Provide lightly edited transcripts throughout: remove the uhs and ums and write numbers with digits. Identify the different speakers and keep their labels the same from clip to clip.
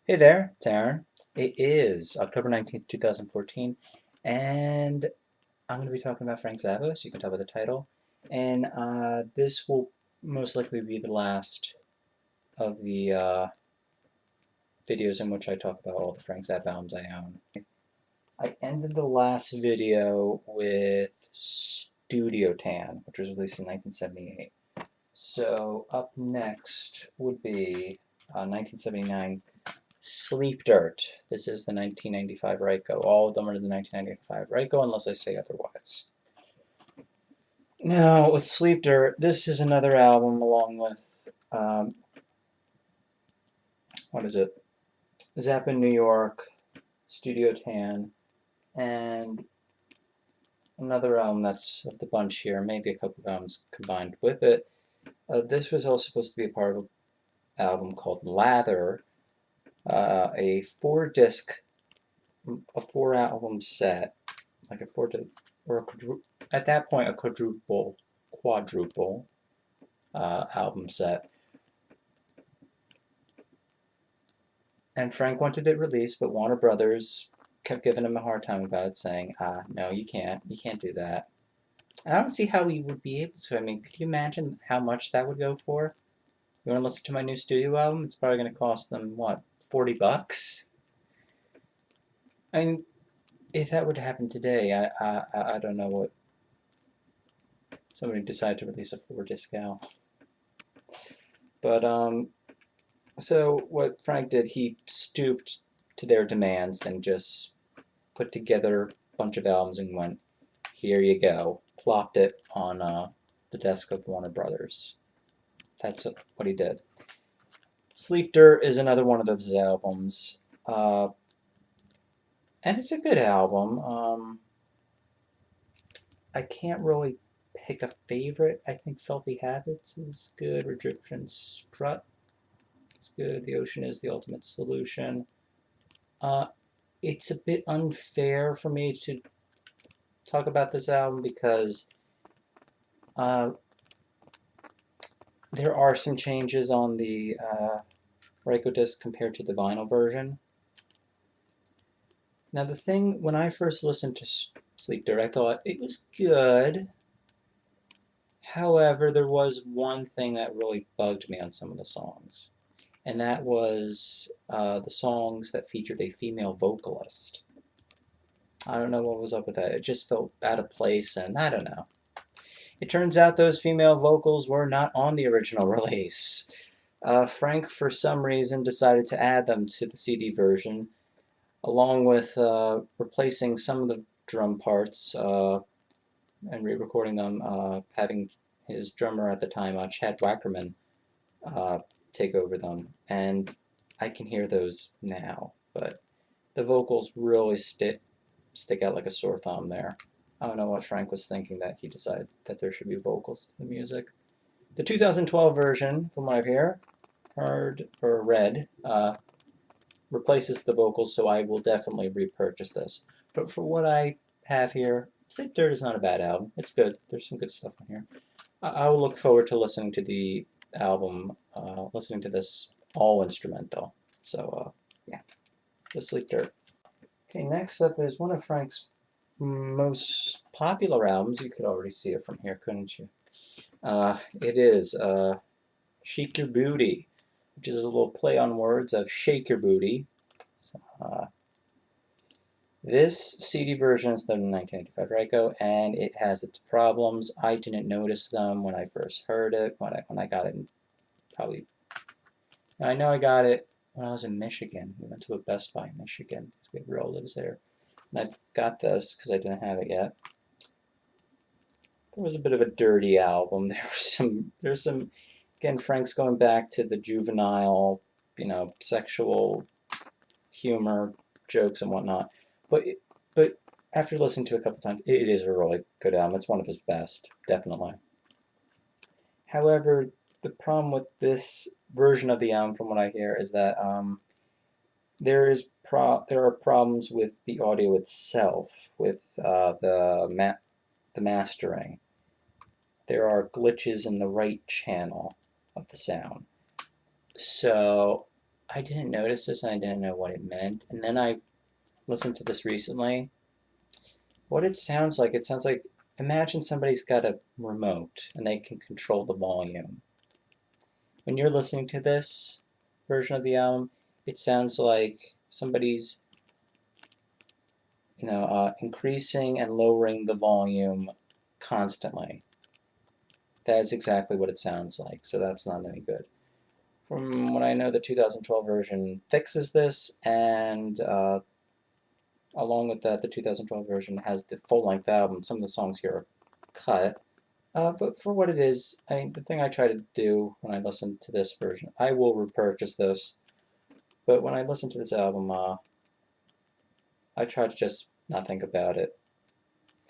Speaker 1: Hey there, it's Aaron. It is October 19th, 2014, and I'm going to be talking about Frank Zappa, so you can tell by the title. And this will most likely be the last of the videos in which I talk about all the Frank Zappa albums I own. I ended the last video with Studio Tan, which was released in 1978. So up next would be 1979. Sleep Dirt. This is the 1995 Ryko. All of them are the 1995 Ryko unless I say otherwise. Now, with Sleep Dirt, this is another album along with, what is it? Zappa in New York, Studio Tan, and another album that's of the bunch here, maybe a couple of albums combined with it. This was all supposed to be a part of an album called Lather, a four album set, like a at that point a quadruple album set. And Frank wanted it released, but Warner Brothers kept giving him a hard time about it, saying, no, you can't do that. And I don't see how he would be able to. I mean, could you imagine how much that would go for? You want to listen to my new studio album? It's probably going to cost them, what, $40? I mean, if that were to happen today, I don't know what somebody decided to release a 4-disc album. But so what Frank did, he stooped to their demands and just put together a bunch of albums and went, here you go, plopped it on the desk of Warner Brothers. That's what he did. Sleep Dirt is another one of those albums, and it's a good album. I can't really pick a favorite. I think Filthy Habits is good. Egyptian Strut is good. The Ocean is the Ultimate Solution. It's a bit unfair for me to talk about this album because there are some changes on the Ryko disc compared to the vinyl version. Now the thing, when I first listened to Sleep Dirt, I thought it was good. However, there was one thing that really bugged me on some of the songs, and that was the songs that featured a female vocalist. I don't know what was up with that. It just felt out of place, and I don't know. It turns out those female vocals were not on the original release. Frank, for some reason, decided to add them to the CD version, along with replacing some of the drum parts and re-recording them, having his drummer at the time, Chad Wackerman, take over them. And I can hear those now, but the vocals really stick out like a sore thumb there. I don't know what Frank was thinking that he decided that there should be vocals to the music. The 2012 version, from what I've read, replaces the vocals, so I will definitely repurchase this. But for what I have here, Sleep Dirt is not a bad album. It's good. There's some good stuff on here. I will look forward to listening to the album, listening to this all instrumental. So, yeah, the Sleep Dirt. Okay, next up is one of Frank's most popular albums. You could already see it from here, couldn't you? It is Shake Your Booty, which is a little play on words of Shake Your Booty. This CD version is the 1985 Ryko, and it has its problems. I didn't notice them when I first heard it, when I got it probably... I know I got it when I was in Michigan. We went to a Best Buy in Michigan because we have relatives there. And I got this because I didn't have it yet. There was a bit of a dirty album. There's some, again, Frank's going back to the juvenile, sexual humor, jokes and whatnot. But after listening to it a couple times, it is a really good album. It's one of his best, definitely. However, the problem with this version of the album, from what I hear, is that there are problems with the audio itself, with the mastering. There are glitches in the right channel of the sound. So I didn't notice this and I didn't know what it meant. And then I listened to this recently. What it sounds like, imagine somebody's got a remote and they can control the volume. When you're listening to this version of the album, it sounds like somebody's, increasing and lowering the volume constantly. That's exactly what it sounds like, so that's not any good. From what I know, the 2012 version fixes this, and along with that, the 2012 version has the full-length album. Some of the songs here are cut, but for what it is, I mean, the thing I try to do when I listen to this version, I will repurchase this, but when I listen to this album, I try to just not think about it,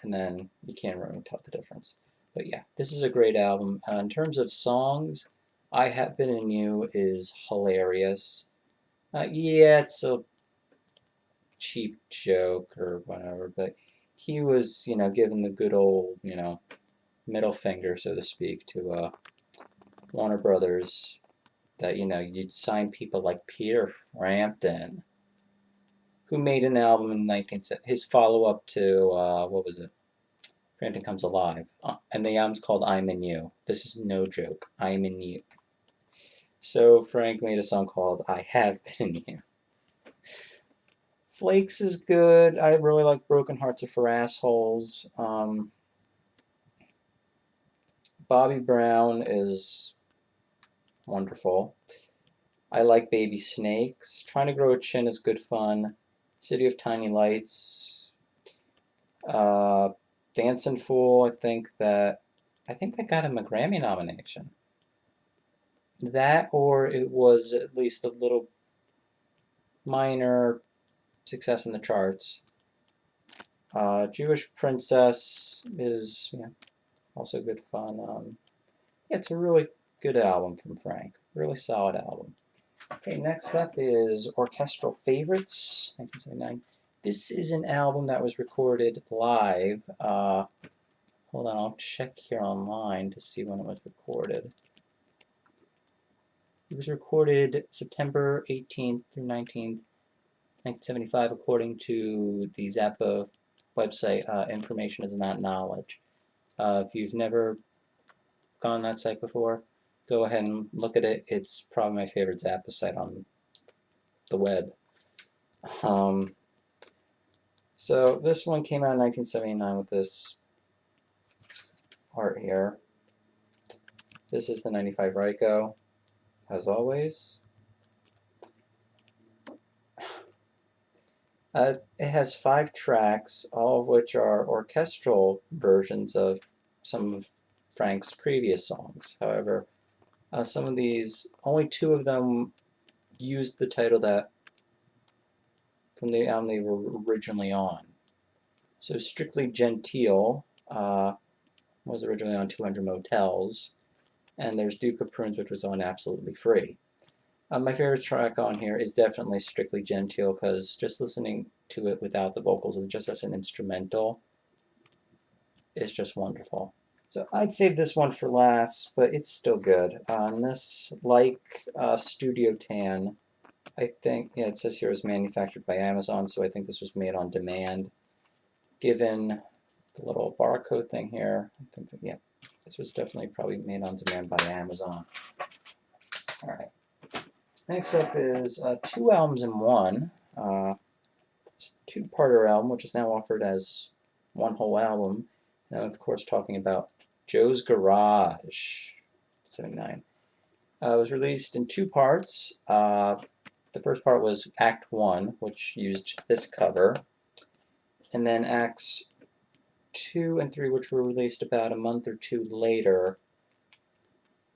Speaker 1: and then you can't really tell the difference. But yeah, this is a great album. In terms of songs, I Have Been in You is hilarious. Yeah, it's a cheap joke or whatever, but he was, given the good old, middle finger, so to speak, to Warner Brothers, that, you'd sign people like Peter Frampton, who made an album in 1970, his follow-up to, what was it? Frampton Comes Alive. And the album's called I'm in You. This is no joke. I'm in You. So Frank made a song called I Have Been in You. Flakes is good. I really like Broken Hearts Are for Assholes. Bobby Brown is wonderful. I like Baby Snakes. Trying to Grow a Chin is good fun. City of Tiny Lights. Dancing Fool, I think that got him a Grammy nomination. That, or it was at least a little minor success in the charts. Jewish Princess is also good fun. Yeah, it's a really good album from Frank. Really solid album. Okay, next up is Orchestral Favorites, 1979. This is an album that was recorded live. Hold on, I'll check here online to see when it was recorded. It was recorded September 18th through 19th, 1975, according to the Zappa website. Information is not knowledge. If you've never gone on that site before, go ahead and look at it. It's probably my favorite Zappa site on the web. So this one came out in 1979 with this art here. This is the 95 Ryko, as always. It has 5 tracks, all of which are orchestral versions of some of Frank's previous songs. However, some of these, only 2 of them used the title that from the album they were originally on. So Strictly Genteel was originally on 200 Motels, and there's Duke of Prunes, which was on Absolutely Free. My favorite track on here is definitely Strictly Genteel, because just listening to it without the vocals, just as an instrumental, is just wonderful. So I'd save this one for last, but it's still good. This, like Studio Tan, I think, yeah, it says here it was manufactured by Amazon, so I think this was made on demand. Given the little barcode thing here, I think that, yeah, this was definitely probably made on demand by Amazon. All right. Next up is 2 albums in one. 2-parter album, which is now offered as one whole album. Now, of course, talking about Joe's Garage, 79. It was released in 2 parts. The first part was Act 1, which used this cover, and then Acts 2 and 3, which were released about a month or 2 later.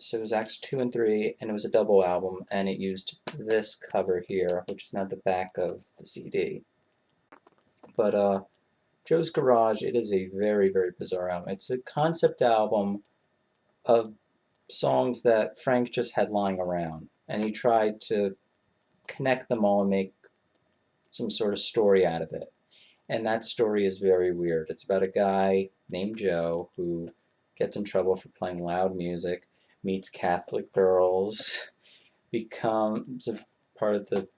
Speaker 1: So it was Acts 2 and 3, and it was a double album, and it used this cover here, which is now the back of the CD. But Joe's Garage, it is a very, very bizarre album. It's a concept album of songs that Frank just had lying around, and he tried to connect them all and make some sort of story out of it. And that story is very weird. It's about a guy named Joe who gets in trouble for playing loud music, meets Catholic girls, becomes a part of the,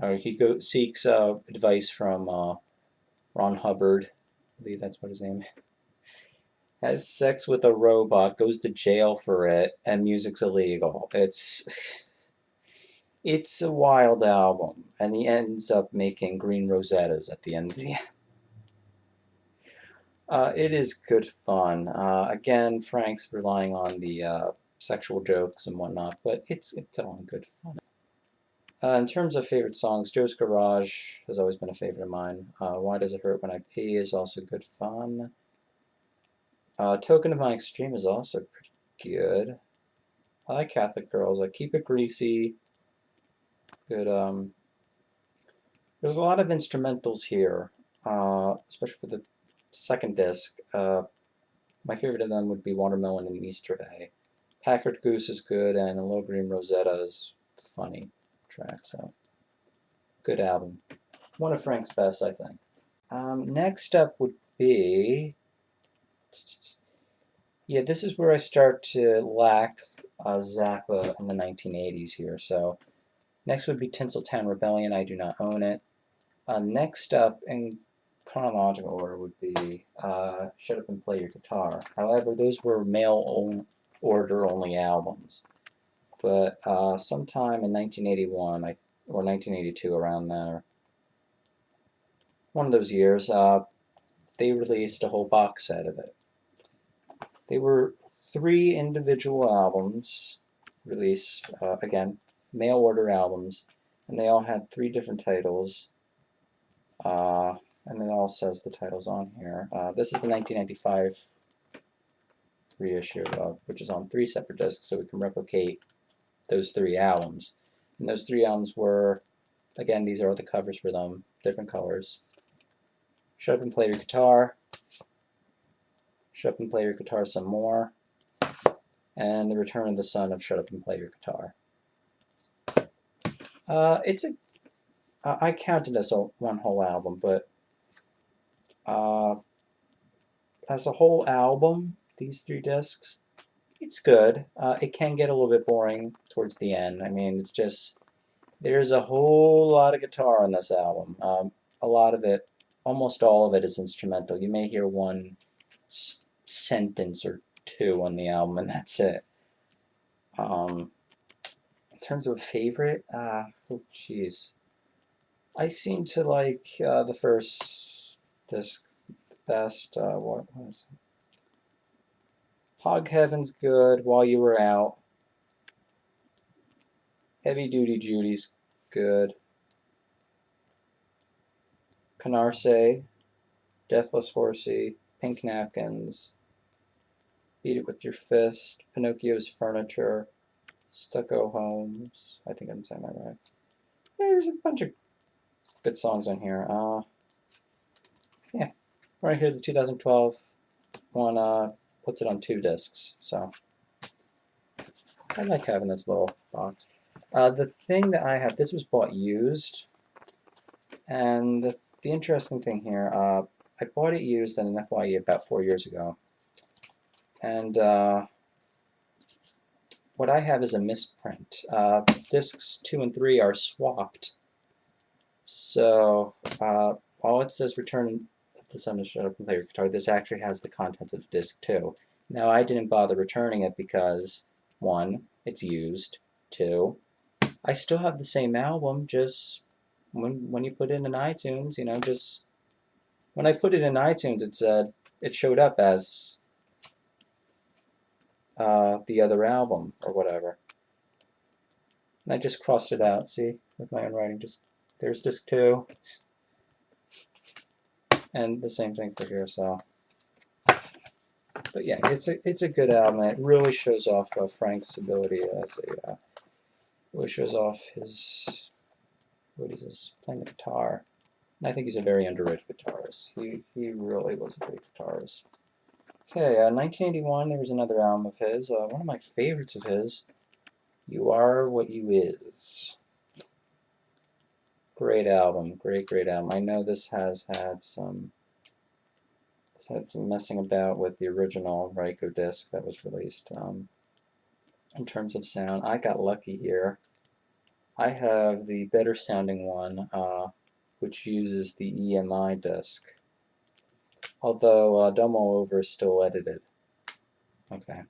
Speaker 1: or he seeks advice from Ron Hubbard, I believe that's what his name is. Has sex with a robot, goes to jail for it, and music's illegal. It's a wild album, and he ends up making green rosettas at the end of the it is good fun. Again, Frank's relying on the sexual jokes and whatnot, but it's all good fun. In terms of favorite songs, Joe's Garage has always been a favorite of mine. Why Does It Hurt When I Pee is also good fun. Token of My Extreme is also pretty good. I like Catholic Girls. I Keep It Greasy. Good. There's a lot of instrumentals here, especially for the second disc. My favorite of them would be Watermelon and Easter Day. Packard Goose is good, and Hello Green Rosetta is funny track. So, good album. One of Frank's best, I think. Next up would be, yeah, this is where I start to lack Zappa in the 1980s here. So, next would be Tinseltown Rebellion. I do not own it. Next up, in chronological order, would be Shut Up and Play Your Guitar. However, those were mail order only albums. But sometime in 1981 or 1982, around there, one of those years, they released a whole box set of it. They were 3 individual albums, released, again, mail order albums, and they all had 3 different titles. And it all says the titles on here. This is the 1995 reissue, which is on 3 separate discs, so we can replicate those 3 albums. And those 3 albums were, again, these are the covers for them, different colors. Shut Up and Play Your Guitar, Shut Up and Play Your Guitar Some More, and The Return of the Son of Shut Up and Play Your Guitar. I counted as one whole album, but as a whole album, these 3 discs, it's good. It can get a little bit boring towards the end. I mean, it's just, there's a whole lot of guitar on this album. A lot of it, almost all of it is instrumental. You may hear one sentence or 2 on the album, and that's it. In terms of a favorite, oh jeez. I seem to like the first disc best. What was it? Hog Heaven's good. While You Were Out. Heavy Duty Judy's good. Canarsie, Deathless Horsey, Pink Napkins, Beat It With Your Fist, Pinocchio's Furniture, Stucco Homes. I think I'm saying that right. Yeah, there's a bunch of good songs on here. Yeah, right here, the 2012 one puts it on 2 discs, so I like having this little box. The thing that I have, this was bought used, and the interesting thing here, I bought it used in an FYE about 4 years ago, and what I have is a misprint. Discs 2 and 3 are swapped, so while it says Return of the Son to Shut Up and Play Your Guitar, this actually has the contents of disc 2. Now, I didn't bother returning it because, 1, it's used, 2, I still have the same album, just when you put it in iTunes, you know, just when I put it in iTunes, it showed up as the other album or whatever. And I just crossed it out, see, with my own writing. Just there's disc 2, and the same thing for here. So, but yeah, it's a good album. It really shows off Frank's ability as a really shows off his what he says playing the guitar. And I think he's a very underrated guitarist. He really was a great guitarist. Okay, 1981, there was another album of his. One of my favorites of his, You Are What You Is. Great album, great album. I know this has had some messing about with the original Ryko disc that was released. In terms of sound, I got lucky here. I have the better sounding one, which uses the EMI disc. Although Dumb All Over is still edited. Okay.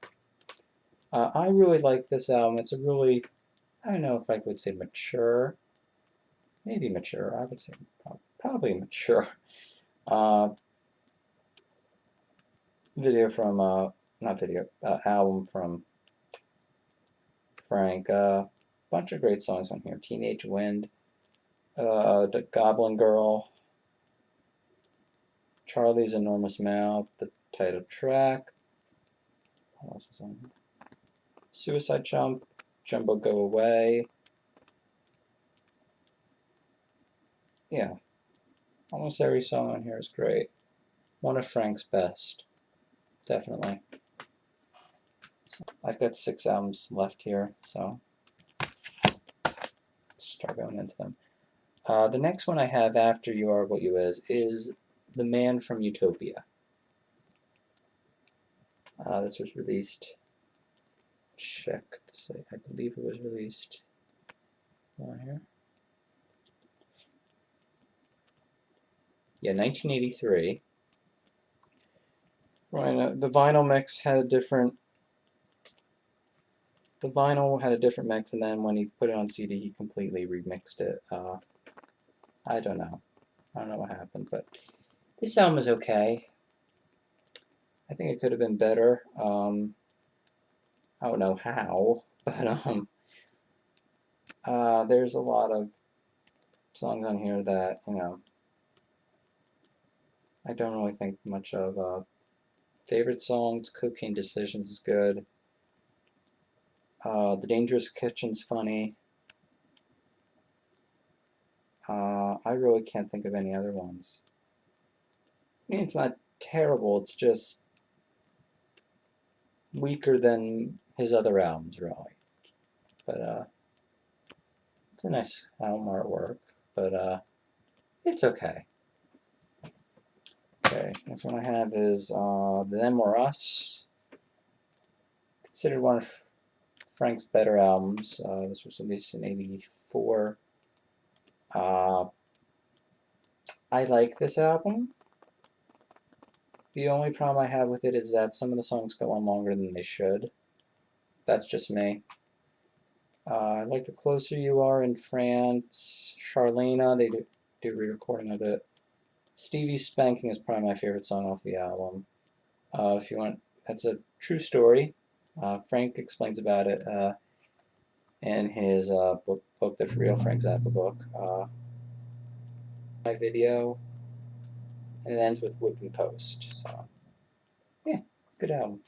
Speaker 1: I really like this album. It's a really, I don't know if I would say mature. Maybe mature. I would say probably mature. Video from, not video, album from Frank. Bunch of great songs on here. Teenage Wind, The Goblin Girl, Charlie's Enormous Mouth, the title track. What else was on here? Suicide Jump, Jumbo Go Away. Yeah, almost every song on here is great. One of Frank's best, definitely. I've got 6 albums left here, so let's start going into them. The next one I have after You Are What You is The Man From Utopia. This was released, check the site, I believe it was released on here. Yeah, 1983. Right, the vinyl mix had a different. The vinyl had a different mix, and then when he put it on CD, he completely remixed it. I don't know. I don't know what happened, but this album is okay. I think it could have been better. I don't know how, but there's a lot of songs on here that, you know, I don't really think much of. Favorite songs, Cocaine Decisions is good. The Dangerous Kitchen's funny. I really can't think of any other ones. I mean, it's not terrible, it's just weaker than his other albums, really. But it's a nice album artwork, but it's okay. Okay, next one I have is Them or Us. Considered one of Frank's better albums. This was released in '84. I like this album. The only problem I have with it is that some of the songs go on longer than they should. That's just me. I like The Closer You Are in France. Charlena, they do re-recording of it. Stevie's Spanking is probably my favorite song off the album. If you want, that's a true story. Frank explains about it in his book, The Real Frank Zappa book. My video, and it ends with Whipping Post. So, yeah, good album.